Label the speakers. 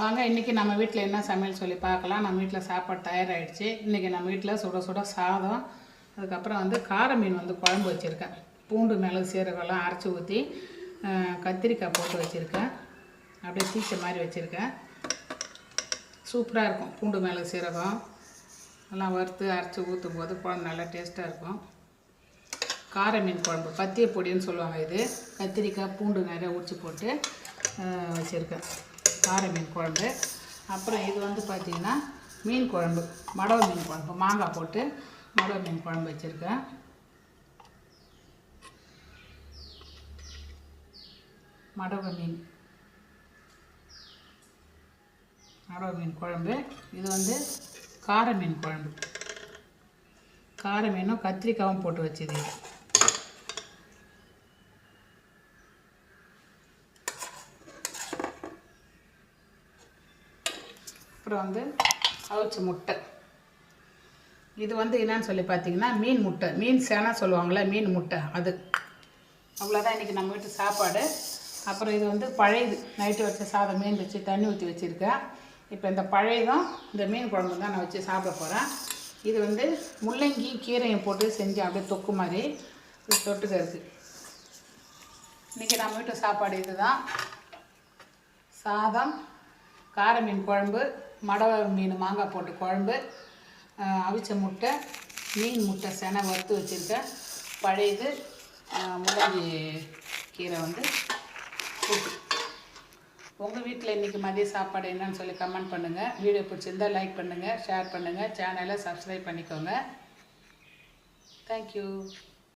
Speaker 1: வாங்க இன்றைக்கி நம்ம வீட்டில் என்ன சமையல் சொல்லி பார்க்கலாம். நம்ம வீட்டில் சாப்பாடு தயாராகிடுச்சு. இன்றைக்கி நம்ம வீட்டில் சுட சுட சாதம், அதுக்கப்புறம் வந்து கார மீன் வந்து குழம்பு வச்சுருக்கேன். பூண்டு மிளகு சீரகம்லாம் அரைச்சி ஊற்றி கத்திரிக்காய் போட்டு வச்சுருக்கேன். அப்படியே தீச்ச மாதிரி வச்சுருக்கேன். சூப்பராக இருக்கும். பூண்டு மிளகு சீரகம் எல்லாம் வறுத்து அரைச்சி ஊற்றும் போது குழம்பு நல்லா டேஸ்ட்டாக இருக்கும். கார மீன் குழம்பு பத்திய பொடின்னு சொல்லுவாங்க. இது கத்திரிக்காய் பூண்டு நிறைய உரிச்சு போட்டு வச்சுருக்கேன் கார மீன் குழம்பு. அப்புறம் இது வந்து பார்த்திங்கன்னா மீன் குழம்பு, மடவை மீன் குழம்பு, மாங்காய் போட்டு மடவை மீன் குழம்பு வச்சுருக்கேன். மடவை மீன் குழம்பு. இது வந்து கார மீன் குழம்பு. கார மீனும் கத்திரிக்காயும் போட்டு வச்சுது. அப்புறம் வந்து அவிச்ச முட்டை. இது வந்து என்னன்னு சொல்லி பார்த்தீங்கன்னா மீன் முட்டை, மீன் சேனை சொல்லுவாங்களே, மீன் முட்டை அது. அவ்வளோதான் இன்றைக்கி நம்ம வீட்டு சாப்பாடு. அப்புறம் இது வந்து பழையது, நைட்டு வச்ச சாதம் மீன் வச்சு தண்ணி ஊற்றி வச்சுருக்கேன். இப்போ இந்த பழையதும் இந்த மீன் குழம்பு தான் நான் வச்சு சாப்பிட போகிறேன். இது வந்து முள்ளங்கி கீரையும் போட்டு செஞ்சு அப்படியே தொக்கு மாதிரி தொட்டுக்க இருக்குது. இன்றைக்கி நம்ம வீட்டு சாப்பாடு இது தான். சாதம், கார மீன் குழம்பு, மடவை மீன் மாங்காய் போட்டு குழம்பு, அவிச்ச முட்டை, மீன் முட்டை செனை வறுத்து வச்சுருக்கேன், பழையது, முள்ளங்கி கீரை வந்து கூட்டு. உங்கள் வீட்டில் இன்றைக்கி மதிய சாப்பாடு என்னன்னு சொல்லி கமெண்ட் பண்ணுங்கள். வீடியோ பிடிச்சிருந்தால் லைக் பண்ணுங்கள், ஷேர் பண்ணுங்கள், சேனலை சப்ஸ்கிரைப் பண்ணிக்கோங்க. தேங்க்யூ.